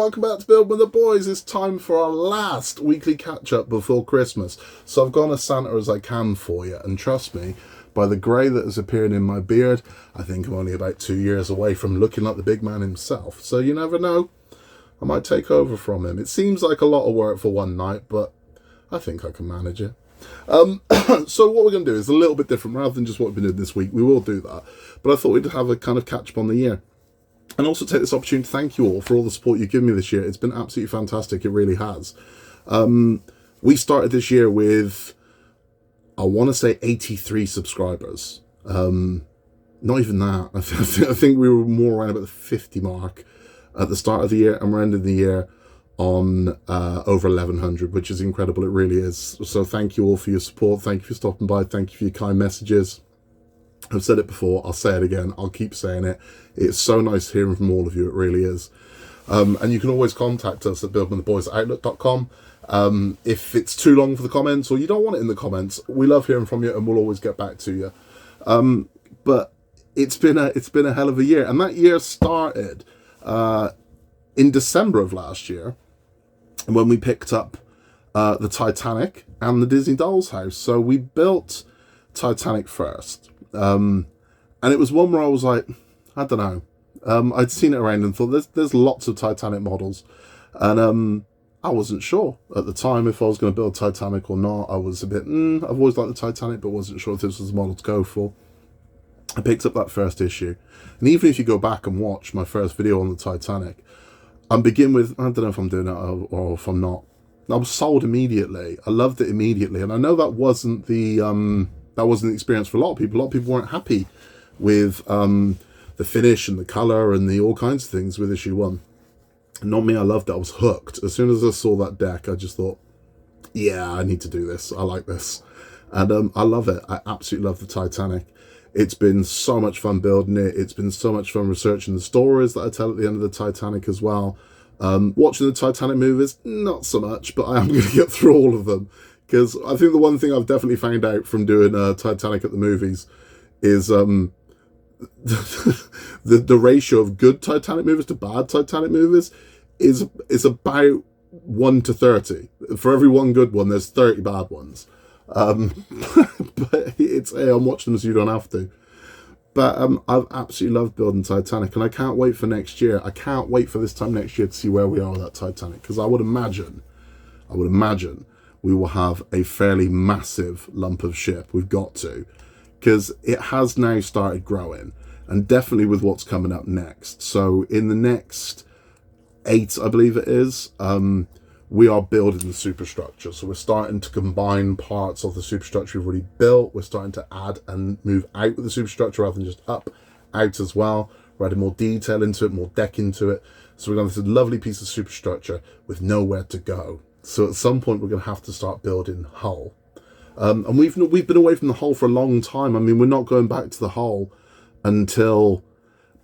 welcome back to Build with the Boys. It's time for our last weekly catch-up before Christmas. So I've gone as Santa as I can for you, and trust me, by the grey that has appeared in my beard, I think I'm only about 2 years away from looking like the big man himself. So you never know, I might take over from him. It seems like a lot of work for one night, but I think I can manage it. So what we're going to do is a little bit different. Rather than just what we've been doing this week, we will do that. But I thought we'd have a kind of catch-up on the year. And also take this opportunity to thank you all for all the support you've given me this year. It's been absolutely fantastic. It really has. We started this year with, I want to say 83 subscribers. Not even that. I think we were more around about the 50 mark at the start of the year. And we're ending the year on over 1,100, which is incredible. It really is. So thank you all for your support. Thank you for stopping by. Thank you for your kind messages. I've said it before, I'll say it again, I'll keep saying it. It's so nice hearing from all of you, it really is. And you can always contact us at buildingtheboys@outlook.com. If it's too long for the comments or you don't want it in the comments, we love hearing from you and we'll always get back to you. But it's been a hell of a year, and that year started in December of last year when we picked up the Titanic and the Disney Doll's House. So we built Titanic first. And it was one where I was like, I don't know. I'd seen it around and thought there's lots of Titanic models. And I wasn't sure at the time if I was going to build Titanic or not. I was a bit, I've always liked the Titanic, but wasn't sure if this was the model to go for. I picked up that first issue. And even if you go back and watch my first video on the Titanic, I'm beginning with, I don't know if I'm doing it or if I'm not. I was sold immediately. I loved it immediately. And I know that wasn't the experience for a lot of people. A lot of people weren't happy with the finish and the colour and the all kinds of things with issue 1. Not me, I loved it. I was hooked. As soon as I saw that deck, I just thought, yeah, I need to do this. I like this. And I love it. I absolutely love the Titanic. It's been so much fun building it. It's been so much fun researching the stories that I tell at the end of the Titanic as well. Watching the Titanic movies, not so much, but I am going to get through all of them. Because I think the one thing I've definitely found out from doing Titanic at the movies is the ratio of good Titanic movies to bad Titanic movies is about 1 to 30. For every one good one, there's 30 bad ones. But it's, hey, I'm watching them so you don't have to. But I've absolutely loved building Titanic, and I can't wait for next year. I can't wait for this time next year to see where we are with that Titanic, because I would imagine we will have a fairly massive lump of ship. We've got to, because it has now started growing, and definitely with what's coming up next. So in the next 8, I believe it is, we are building the superstructure. So we're starting to combine parts of the superstructure we've already built. We're starting to add and move out with the superstructure rather than just up, out as well. We're adding more detail into it, more deck into it. So we're going to have this lovely piece of superstructure with nowhere to go. So at some point we're going to have to start building hull. And we've been away from the hull for a long time. I mean, we're not going back to the hull until,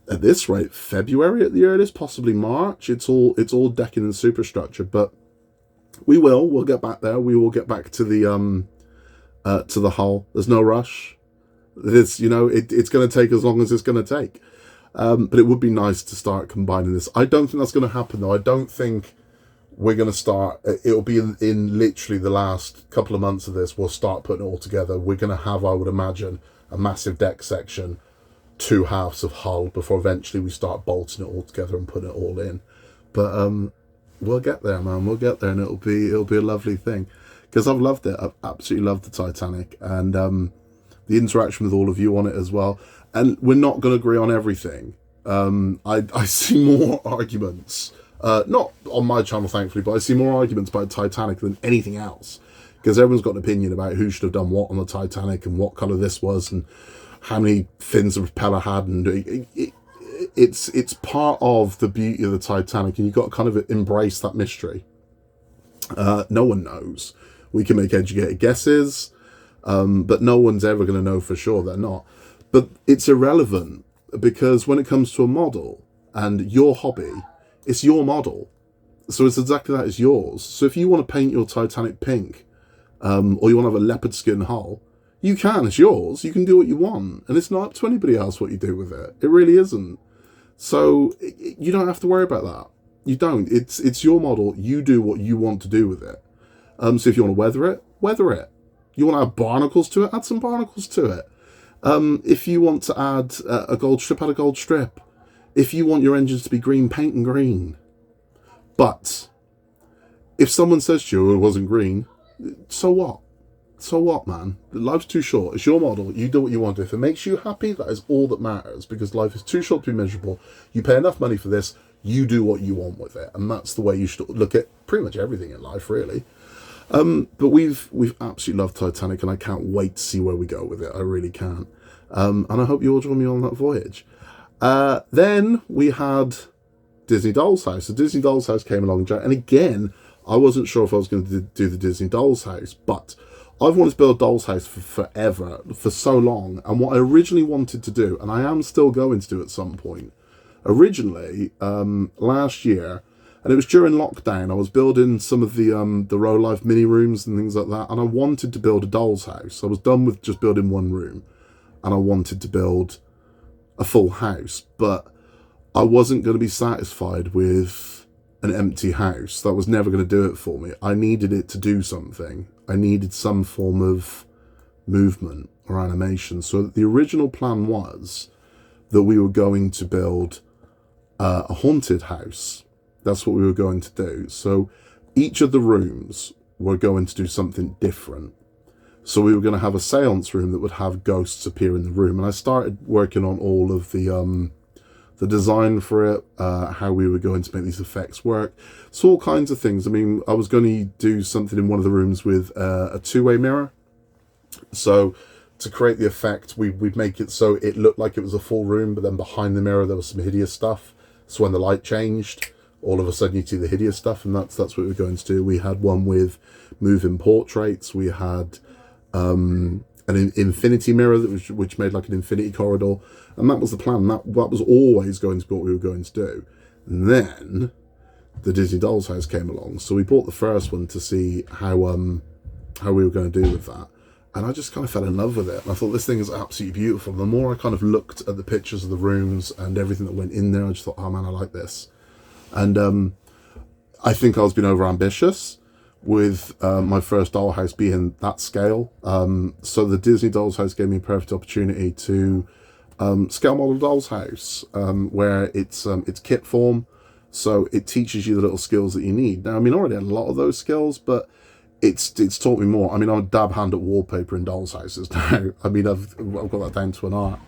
at this rate, February at the earliest, possibly March. It's all decking and superstructure, but we'll get back there. We will get back to the hull. There's no rush. It's going to take as long as it's going to take. But it would be nice to start combining this. I don't think that's going to happen though. I don't think we're going to start, it'll be in literally the last couple of months of this, we'll start putting it all together. We're going to have, I would imagine, a massive deck section, 2 halves of hull, before eventually we start bolting it all together and putting it all in. But we'll get there, man. We'll get there, and it'll be a lovely thing. Because I've loved it. I've absolutely loved the Titanic, and the interaction with all of you on it as well. And we're not going to agree on everything. I see more arguments. Not on my channel, thankfully, but I see more arguments about Titanic than anything else, because everyone's got an opinion about who should have done what on the Titanic and what colour this was and how many fins the propeller had, and it's part of the beauty of the Titanic, and you've got to kind of embrace that mystery. No one knows. We can make educated guesses, but no one's ever going to know for sure. They're not. But it's irrelevant, because when it comes to a model and your hobby, it's your model. So it's exactly that, it's yours. So if you want to paint your Titanic pink, or you want to have a leopard skin hull, you can, it's yours. You can do what you want. And it's not up to anybody else what you do with it. It really isn't. So you don't have to worry about that. You don't. It's your model. You do what you want to do with it. So if you want to weather it. You want to add barnacles to it, add some barnacles to it. If you want to add a gold strip, add a gold strip. If you want your engines to be green, paint them green. But if someone says to you, it wasn't green, so what? So what, man? Life's too short. It's your model. You do what you want to. If it makes you happy, that is all that matters, because life is too short to be miserable. You pay enough money for this, you do what you want with it. And that's the way you should look at pretty much everything in life, really. But we've absolutely loved Titanic, and I can't wait to see where we go with it. I really can. And I hope you all join me on that voyage. Then we had Disney Doll's House. The Disney Doll's House came along, and again, I wasn't sure if I was going to do the Disney Doll's House, but I've wanted to build a Doll's House for forever, for so long. And what I originally wanted to do, and I am still going to do at some point, originally, last year, and it was during lockdown, I was building some of the Row Life mini rooms and things like that, and I wanted to build a Doll's House. I was done with just building one room, and I wanted to build a full house, but I wasn't going to be satisfied with an empty house. That was never going to do it for me. I needed it to do something. I needed some form of movement or animation. So the original plan was that we were going to build a haunted house. That's what we were going to do. So each of the rooms were going to do something different. So we were going to have a seance room that would have ghosts appear in the room. And I started working on all of the design for it, how we were going to make these effects work. So all kinds of things. I mean, I was going to do something in one of the rooms with a two-way mirror. So to create the effect, we'd make it so it looked like it was a full room, but then behind the mirror there was some hideous stuff. So when the light changed, all of a sudden you'd see the hideous stuff, and that's what we were going to do. We had one with moving portraits. We had an infinity mirror which made like an infinity corridor, and that was the plan. That was always going to be what we were going to do. And then the Disney Doll's House came along, so we bought the first one to see how we were going to do with that, and I just kind of fell in love with it. And I thought, this thing is absolutely beautiful. The more I kind of looked at the pictures of the rooms and everything that went in there, I just thought, oh man, I like this. And I think I was being over ambitious with my first dollhouse being that scale. So the Disney Doll's House gave me a perfect opportunity to scale model Doll's House, where it's kit form, so it teaches you the little skills that you need. Now, I mean, I already had a lot of those skills, but it's taught me more. I mean, I'm a dab hand at wallpaper in Doll's Houses now. I mean, I've got that down to an art.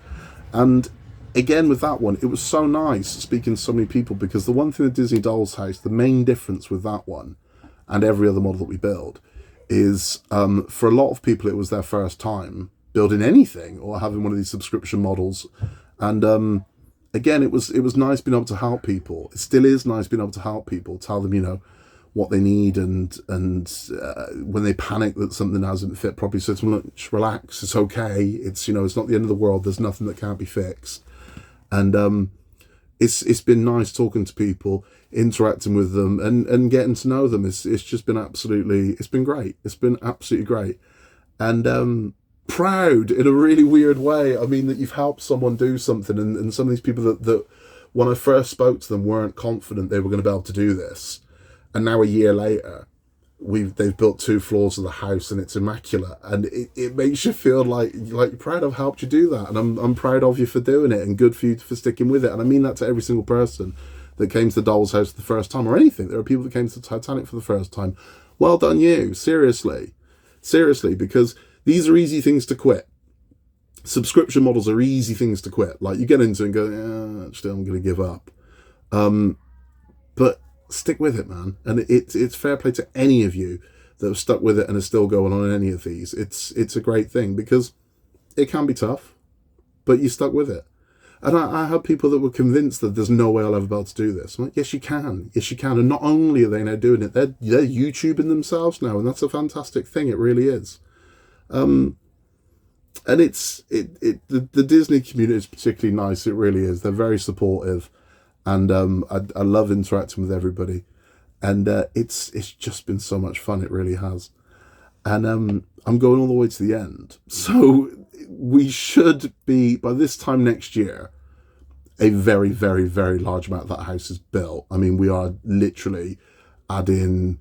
And again, with that one, it was so nice speaking to so many people, because the one thing with Disney Doll's House, the main difference with that one and every other model that we build is, for a lot of people, it was their first time building anything or having one of these subscription models. And again, it was nice being able to help people. It still is nice being able to help people, tell them, you know, what they need, and when they panic that something hasn't fit properly, so it's much relax, it's okay, it's, you know, it's not the end of the world, there's nothing that can't be fixed. And it's been nice talking to people, interacting with them, and getting to know them. It's just been it's been great. It's been absolutely great. And proud in a really weird way. I mean, that you've helped someone do something, and some of these people that when I first spoke to them weren't confident they were going to be able to do this. And now a year later, they've built 2 floors of the house, and it's immaculate. And it makes you feel like you're proud I've helped you do that. And I'm proud of you for doing it, and good for you for sticking with it. And I mean that to every single person that came to the Doll's House for the first time, or anything. There are people that came to the Titanic for the first time. Well done you, seriously, because these are easy things to quit. Subscription models are easy things to quit. Like, you get into it and go, yeah, actually, I'm going to give up. But stick with it, man. And it's fair play to any of you that have stuck with it and are still going on in any of these. It's a great thing, because it can be tough, but you stuck with it. And I had people that were convinced that there's no way I'll ever be able to do this. I'm like, yes, you can. Yes, you can. And not only are they now doing it, they're YouTubing themselves now, and that's a fantastic thing. It really is. And the Disney community is particularly nice. It really is. They're very supportive. And I love interacting with everybody, and it's just been so much fun. It really has. And I'm going all the way to the end, so we should be, by this time next year, a very, very, very large amount of that house is built. I mean, we are literally adding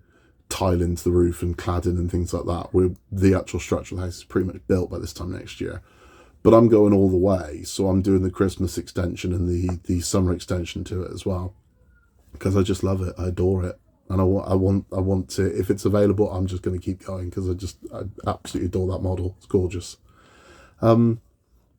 tiling to the roof and cladding and things like that. The actual structure of the house is pretty much built by this time next year. But I'm going all the way, so I'm doing the Christmas extension and the summer extension to it as well, because I just love it. I adore it, and I want to. If it's available, I'm just going to keep going because I absolutely adore that model. It's gorgeous. But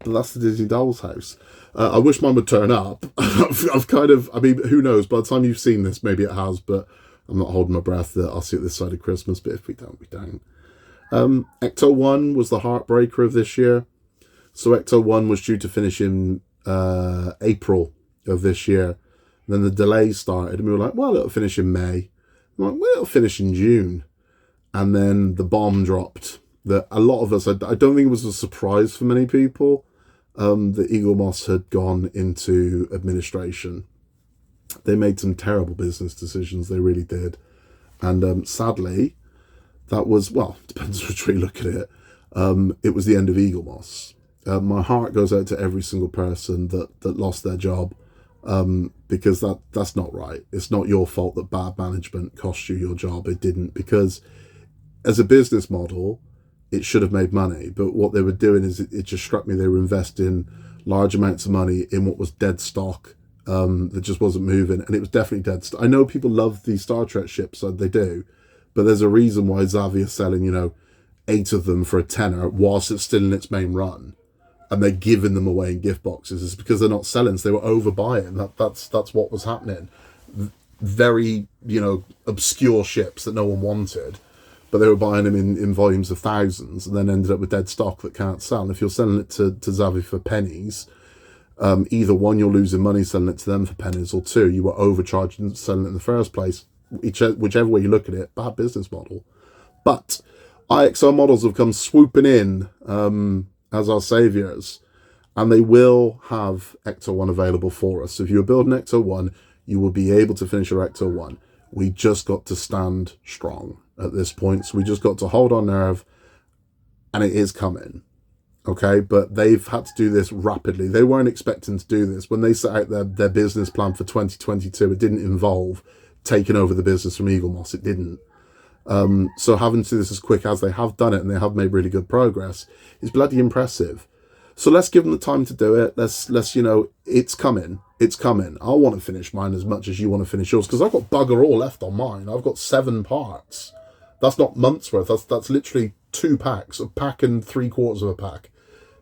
that's the Disney Dolls house. I wish mine would turn up. I've kind of. I mean, who knows? By the time you've seen this, maybe it has. But I'm not holding my breath that I'll see it this side of Christmas. But if we don't, we don't. Ecto 1 was the heartbreaker of this year. So Ecto 1 was due to finish in April of this year. And then the delays started, and we were like, well, it'll finish in May. I'm like, well, it'll finish in June. And then the bomb dropped. That a lot of us, I don't think it was a surprise for many people, that Eagle Moss had gone into administration. They made some terrible business decisions, they really did. And sadly, that was, well, depends which way you look at it, it was the end of Eagle Moss. My heart goes out to every single person that lost their job, because that's not right. It's not your fault that bad management cost you your job. It didn't, because as a business model, it should have made money. But what they were doing is, it just struck me, they were investing large amounts of money in what was dead stock, that just wasn't moving. And it was definitely dead stock. I know people love the Star Trek ships, so they do, but there's a reason why Xavier's selling, 8 of them for a tenner whilst it's still in its main run. And they're giving them away in gift boxes. It's because they're not selling, so they were overbuying. That's what was happening. Very, obscure ships that no one wanted, but they were buying them in volumes of thousands, and then ended up with dead stock that can't sell. And if you're selling it to Xavier for pennies, either one, you're losing money selling it to them for pennies, or two, you were overcharging selling it in the first place. Whichever way you look at it, bad business model. But IXR models have come swooping in, as our saviours, and they will have Ecto 1 available for us. So if you're building Ecto 1, you will be able to finish your Ecto 1. We just got to stand strong at this point. So we just got to hold our nerve, and it is coming. Okay, but they've had to do this rapidly. They weren't expecting to do this. When they set out their business plan for 2022, it didn't involve taking over the business from Eagle Moss. It didn't. So having to do this as quick as they have done it, and they have made really good progress, is bloody impressive. So let's give them the time to do it. Let's it's coming. It's coming. I want to finish mine as much as you want to finish yours, because I've got bugger all left on mine. I've got 7 parts. That's not months worth. That's literally 2 packs, a pack and 3/4 of a pack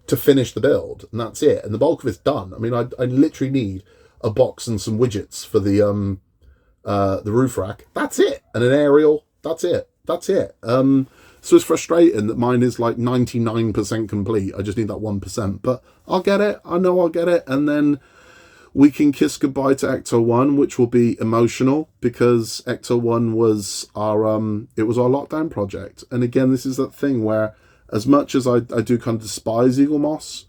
to finish the build, and that's it. And the bulk of it's done. I mean, I literally need a box and some widgets for the roof rack. That's it, and an aerial. That's it. So it's frustrating that mine is like 99% complete. I just need that 1%, but I'll get it. I know I'll get it. And then we can kiss goodbye to Ecto 1, which will be emotional, because Ecto 1 was our lockdown project. And again, this is that thing where, as much as I do kind of despise Eagle Moss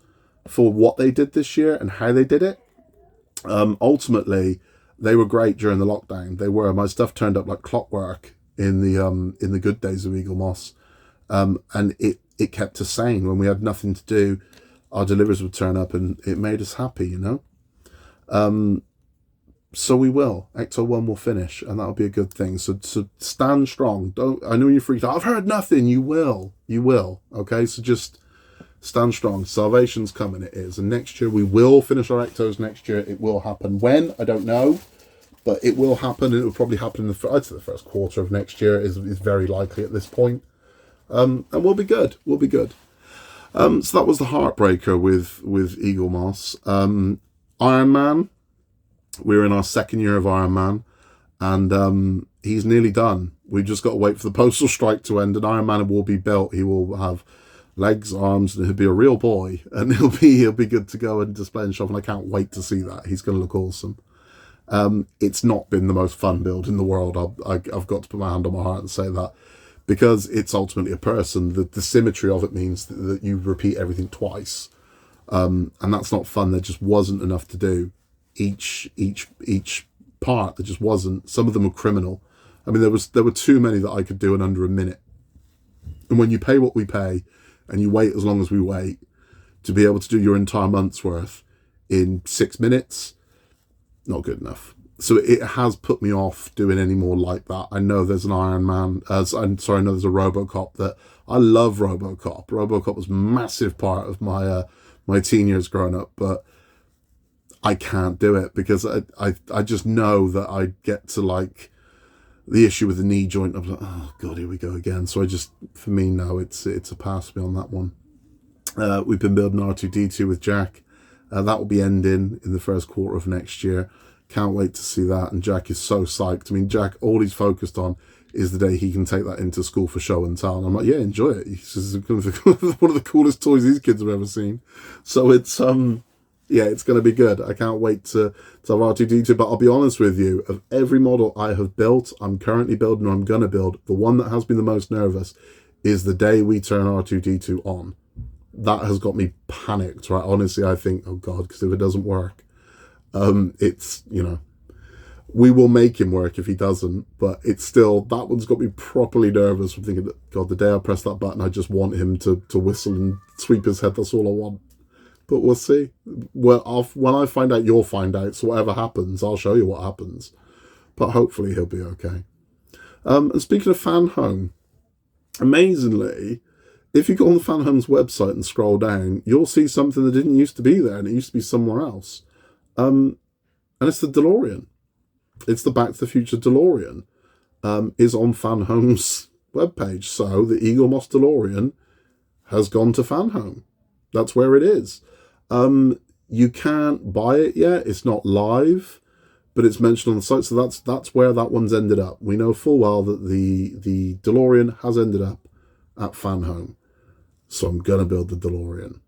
for what they did this year and how they did it, ultimately they were great during the lockdown. They were. My stuff turned up like clockwork in the good days of Eagle Moss, and it kept us sane. When we had nothing to do, our deliveries would turn up, and it made us happy, so we will. Ecto 1 will finish, and that'll be a good thing. So stand strong. I know you're freaked out. I've heard nothing. You will. Okay, so just stand strong. Salvation's coming. It is, and next year we will finish our Ectos. Next year it will happen. When, I don't know. But it will happen, and it will probably happen I'd say the first quarter of next year is very likely at this point. And we'll be good. So that was the heartbreaker with Eagle Moss. Ironman, we're in our 2nd year of Ironman, and he's nearly done. We've just got to wait for the postal strike to end, and Ironman will be built. He will have legs, arms, and he'll be a real boy, and he'll be good to go and display and shop, and I can't wait to see that. He's going to look awesome. It's not been the most fun build in the world. I've got to put my hand on my heart and say that, because it's ultimately a person. The symmetry of it means that you repeat everything twice, and that's not fun. There just wasn't enough to do. Each part, there just wasn't. Some of them were criminal. I mean, there were too many that I could do in under a minute. And when you pay what we pay, and you wait as long as we wait to be able to do your entire month's worth, in 6 minutes. Not good enough. So it has put me off doing any more like that. I know there's an Ironman. I know there's a RoboCop that I love. RoboCop. RoboCop was a massive part of my teen years growing up, but I can't do it because I just know that I get to like the issue with the knee joint. I'm like, oh god, here we go again. So for me, no, it's a pass for me on that one. We've been building R2D2 with Jack. That will be ending in the first quarter of next year. Can't wait to see that. And Jack is so psyched. I mean, Jack, all he's focused on is the day he can take that into school for show and tell. And I'm like, yeah, enjoy it. It's one of the coolest toys these kids have ever seen. So it's it's going to be good. I can't wait to have R2D2. But I'll be honest with you, of every model I have built, I'm currently building, or I'm going to build, the one that has been the most nervous is the day we turn R2D2 on. That has got me panicked, right? Honestly, I think, oh God, because if it doesn't work, it's, we will make him work if he doesn't, but it's still, that one's got me properly nervous from thinking that, God, the day I press that button, I just want him to whistle and sweep his head. That's all I want. But we'll see. Well, when I find out, you'll find out. So whatever happens, I'll show you what happens. But hopefully he'll be okay. And speaking of Fan Home, amazingly, if you go on the Fan Home's website and scroll down, you'll see something that didn't used to be there, and it used to be somewhere else. And it's the DeLorean. It's the Back to the Future DeLorean. Is on Fan Home's webpage. So the Eagle Moss DeLorean has gone to Fan Home. That's where it is. You can't buy it yet. It's not live, but it's mentioned on the site. So that's where that one's ended up. We know full well that the DeLorean has ended up at Fan Home. So I'm going to build the DeLorean.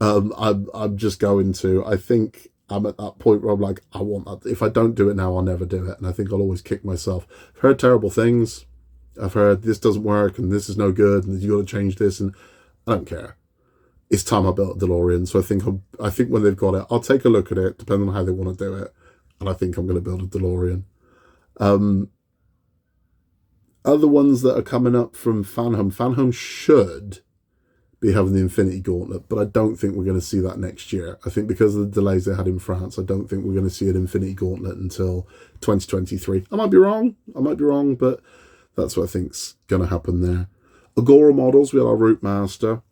I'm just going to. I think I'm at that point where I'm like, I want that. If I don't do it now, I'll never do it. And I think I'll always kick myself. I've heard terrible things. I've heard this doesn't work and this is no good and you got to change this. And I don't care. It's time I built a DeLorean. So I think when they've got it, I'll take a look at it, depending on how they want to do it. And I think I'm going to build a DeLorean. Other ones that are coming up from Fan Home should be having the Infinity Gauntlet, but I don't think we're going to see that next year. I think because of the delays they had in France, I don't think we're going to see an Infinity Gauntlet until 2023. I might be wrong, but that's what I think's going to happen there. Agora models, we had our Route Master.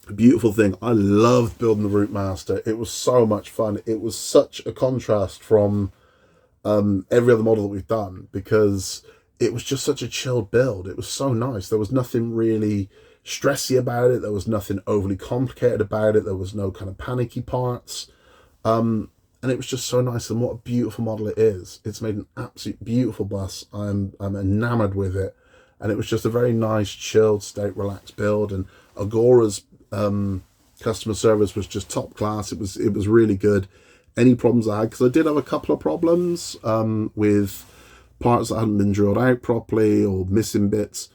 A beautiful thing. I loved building the Route Master. It was so much fun. It was such a contrast from every other model that we've done, because it was just such a chilled build. It was so nice. There was nothing really stressy about it. There was nothing overly complicated about it. There was no kind of panicky parts. And it was just so nice. And what a beautiful model it is. It's made an absolute beautiful bus. I'm enamored with it. And it was just a very nice, chilled state, relaxed build. And Agora's customer service was just top class. It was really good. Any problems I had, because I did have a couple of problems with parts that hadn't been drilled out properly or missing bits,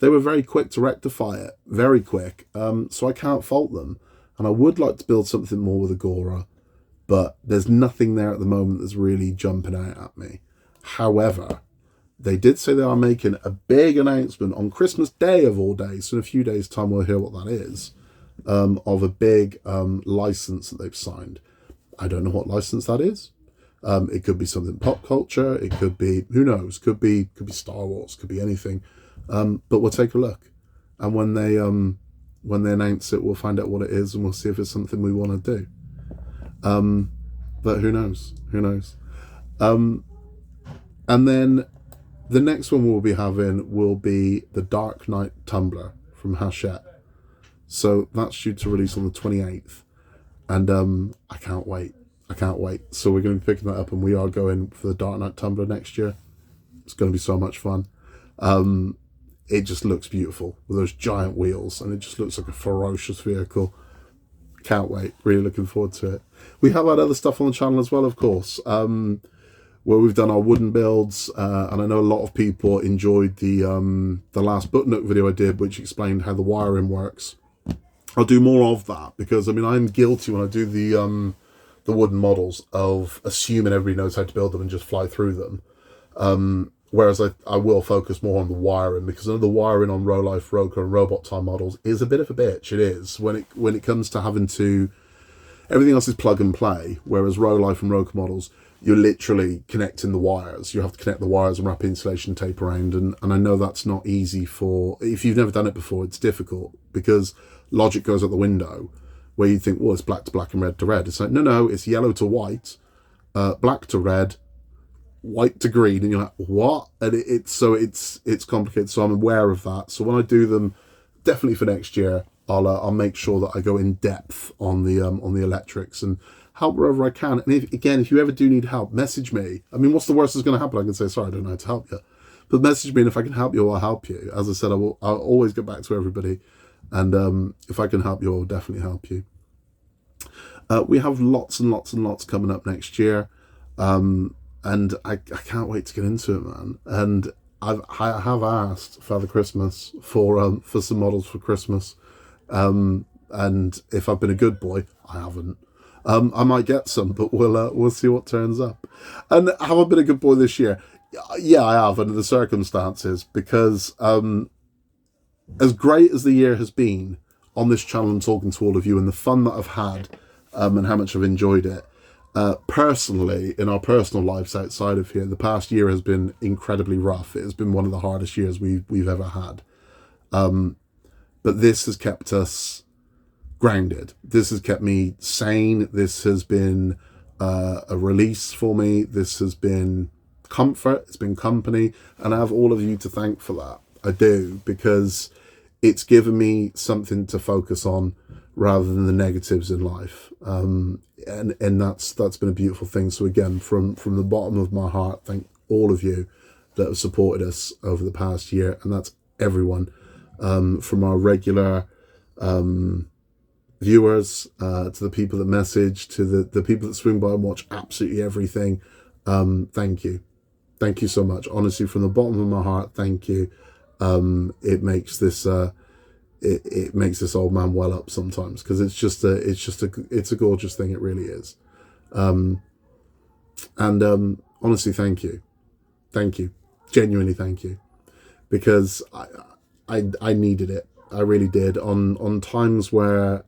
they were very quick to rectify it, very quick. So I can't fault them. And I would like to build something more with Agora, but there's nothing there at the moment that's really jumping out at me. However, they did say they are making a big announcement on Christmas Day of all days, so in a few days' time we'll hear what that is, of a big license that they've signed. I don't know what license that is. It could be something pop culture. It could be, who knows? Could be Star Wars. Could be anything. But we'll take a look, and when they announce it, we'll find out what it is, and we'll see if it's something we want to do. But who knows? Who knows? And then the next one we'll be having will be the Dark Knight Tumbler from Hachette. So that's due to release on the 28th, and I can't wait. So we're going to be picking that up, and we are going for the Dark Knight Tumbler next year. It's going to be so much fun. It just looks beautiful with those giant wheels, and it just looks like a ferocious vehicle. Can't wait. Really looking forward to it. We have had other stuff on the channel as well, of course, where we've done our wooden builds, and I know a lot of people enjoyed the last Book video I did, which explained how the wiring works. I'll do more of that, because I mean, I'm guilty when I do the wooden models of assuming everybody knows how to build them and just fly through them. Whereas I will focus more on the wiring, because I know the wiring on Row-Life, Roker and Robot Time models is a bit of a bitch. It is when it comes to having to Everything else is plug and play, whereas Row-Life and Roker models, you're literally connecting the wires. You have to connect the wires and wrap insulation tape around. And I know that's not easy if you've never done it before, it's difficult because logic goes out the window where you think, well, it's black to black and red to red. It's like, no, it's yellow to white, black to red, white to green. And you're like, what? And it's complicated. So I'm aware of that. So when I do them, definitely for next year, I'll make sure that I go in depth on the electrics and help wherever I can. And if you ever do need help, message me. I mean, what's the worst that's going to happen? I can say, sorry, I don't know how to help you. But message me, and if I can help you, I'll help you. As I said, I'll always get back to everybody. And if I can help you, I'll definitely help you. We have lots and lots and lots coming up next year. And I can't wait to get into it, man. And I have asked Father Christmas for some models for Christmas. And if I've been a good boy, I haven't. I might get some, but we'll see what turns up. And have I been a good boy this year? Yeah, I have, under the circumstances, because as great as the year has been on this channel and talking to all of you, and the fun that I've had, and how much I've enjoyed it, personally, in our personal lives outside of here, the past year has been incredibly rough. It has been one of the hardest years we've ever had. But this has kept us grounded. This has kept me sane. This has been a release for me. This has been comfort. It's been company. And I have all of you to thank for that. I do, because it's given me something to focus on rather than the negatives in life. And that's been a beautiful thing. So again, from the bottom of my heart, thank all of you that have supported us over the past year. And that's everyone, from our regular viewers, to the people that message, to the people that swing by and watch absolutely everything. Thank you. Thank you so much. Honestly, from the bottom of my heart, thank you. It makes this it makes this old man well up sometimes, because it's a gorgeous thing. It really is. Honestly, thank you, genuinely thank you, because I needed it. I really did, on times where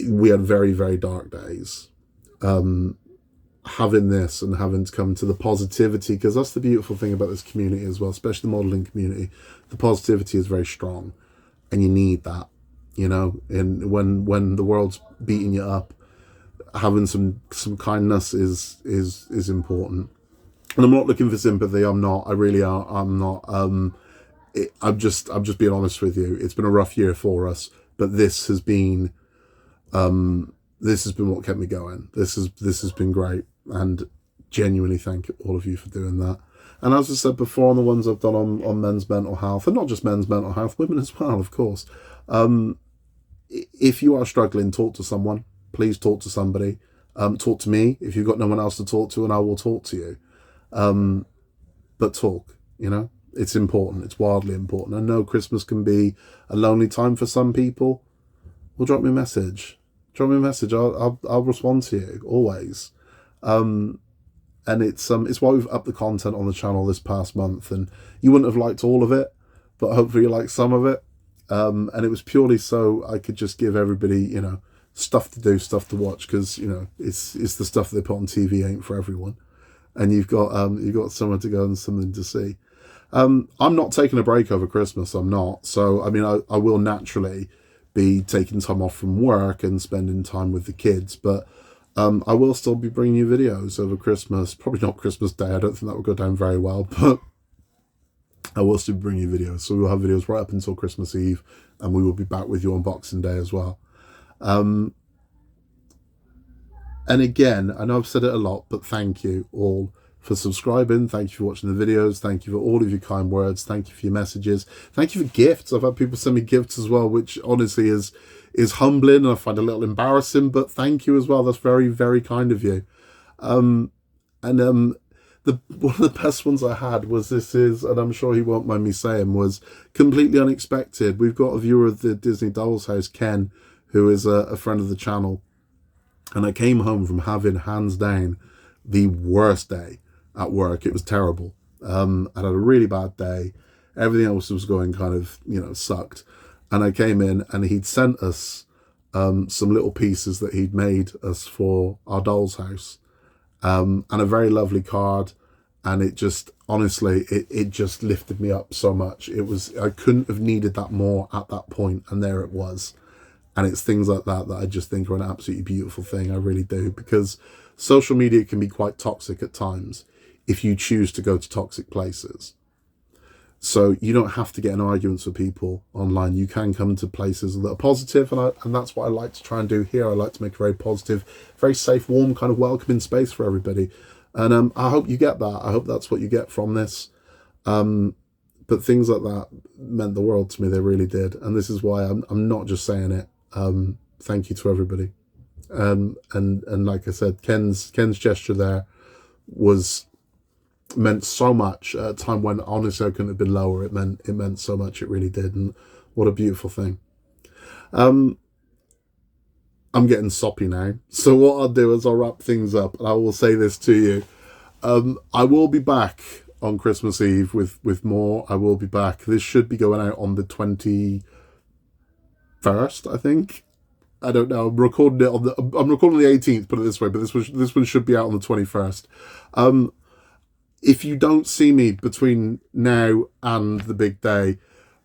we had very, very dark days. Having this and having to come to the positivity, because that's the beautiful thing about this community as well, especially the modelling community. The positivity is very strong, and you need that, and when the world's beating you up, having some kindness is important. And I'm not looking for sympathy. I'm not. I really are. I'm not. I'm just being honest with you. It's been a rough year for us, but this has been what kept me going. This has been great, and genuinely thank all of you for doing that. And as I said before, on the ones I've done on men's mental health, and not just men's mental health, women as well, of course. If you are struggling, talk to someone. Please talk to somebody. Talk to me if you've got no one else to talk to, and I will talk to you. But talk, it's important. It's wildly important. I know Christmas can be a lonely time for some people. Well, drop me a message. Drop me a message. I'll respond to you always. And it's why we've upped the content on the channel this past month. And you wouldn't have liked all of it, but hopefully you like some of it. And it was purely so I could just give everybody, stuff to do, stuff to watch, because it's the stuff they put on TV ain't for everyone. And you've got somewhere to go and something to see. I'm not taking a break over Christmas. I'm not. So I mean, I will naturally be taking time off from work and spending time with the kids, but I will still be bringing you videos over Christmas. Probably not Christmas Day. I don't think that will go down very well, but I will still bring you videos. So we'll have videos right up until Christmas Eve, and we will be back with you on Boxing Day as well. And again, I know I've said it a lot, but thank you all for subscribing. Thank you for watching the videos. Thank you for all of your kind words. Thank you for your messages. Thank you for gifts. I've had people send me gifts as well, which honestly is humbling, and I find a little embarrassing, but thank you as well. That's very, very kind of you. One of the best ones I had was and I'm sure he won't mind me saying, was completely unexpected. We've got a viewer of the Disney Dolls House, Ken, who is a friend of the channel. And I came home from having, hands down, the worst day at work. It was terrible. I had a really bad day. Everything else was going kind of, sucked. And I came in, and he'd sent us some little pieces that he'd made us for our doll's house, and a very lovely card. And it just, honestly, it just lifted me up so much. I couldn't have needed that more at that point, and there it was. And it's things like that I just think are an absolutely beautiful thing. I really do, because social media can be quite toxic at times if you choose to go to toxic places. So you don't have to get in arguments with people online. You can come to places that are positive, and that's what I like to try and do here. I like to make a very positive, very safe, warm, kind of welcoming space for everybody. And I hope you get that. I hope that's what you get from this. But things like that meant the world to me. They really did. And this is why I'm not just saying it. Thank you to everybody. And like I said, Ken's gesture there meant so much at a time when honestly I couldn't have been lower. It meant so much. It really did. And what a beautiful thing. I'm getting soppy now. So what I'll do is I'll wrap things up, and I will say this to you. I will be back on Christmas Eve with more. I will be back. This should be going out on the 21st, I think. I don't know. I'm recording the 18th, put it this way, but this one should be out on the 21st. If you don't see me between now and the big day,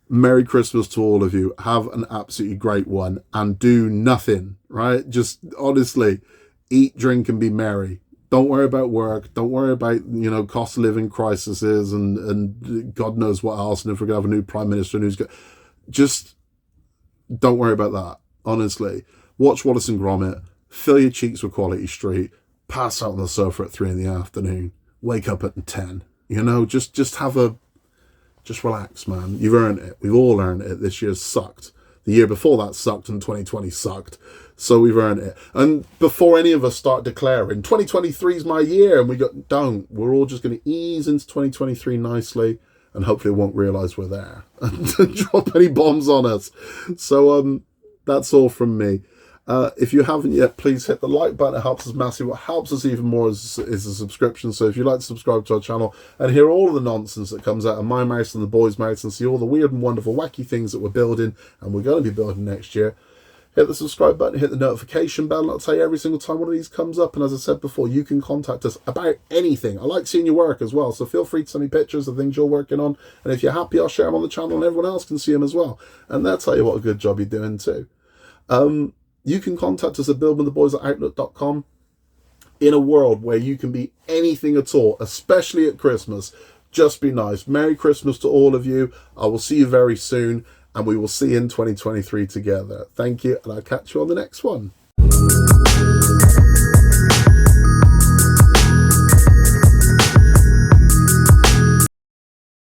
Merry Christmas to all of you. Have an absolutely great one, and do nothing, right? Just honestly, eat, drink, and be merry. Don't worry about work. Don't worry about, cost of living crises and God knows what else. And if we're going to have a new prime minister and just don't worry about that. Honestly, watch Wallace and Gromit, fill your cheeks with Quality Street, pass out on the sofa at 3 PM, wake up at 10. Just relax, man. You've earned it. We've all earned it. This year's sucked. The year before that sucked, and 2020 sucked. So we've earned it. And before any of us start declaring, 2023 is my year, and we're all just going to ease into 2023 nicely, and hopefully won't realise we're there and drop any bombs on us. So that's all from me. If you haven't yet, please hit the like button. It helps us massively. What helps us even more is a subscription. So if you'd like to subscribe to our channel and hear all of the nonsense that comes out of my mouth and the boys' mouths, and see all the weird and wonderful wacky things that we're building and we're going to be building next year, hit the subscribe button, hit the notification bell, and I'll tell you every single time one of these comes up. And as I said before, you can contact us about anything. I like seeing your work as well, so feel free to send me pictures of things you're working on, and if you're happy, I'll share them on the channel and everyone else can see them as well, and they'll tell you what a good job you're doing too. You can contact us at buildwiththeboys@outlook.com. In a world where you can be anything at all, especially at Christmas, just be nice. Merry Christmas to all of you. I will see you very soon, and we will see you in 2023 together. Thank you, and I'll catch you on the next one.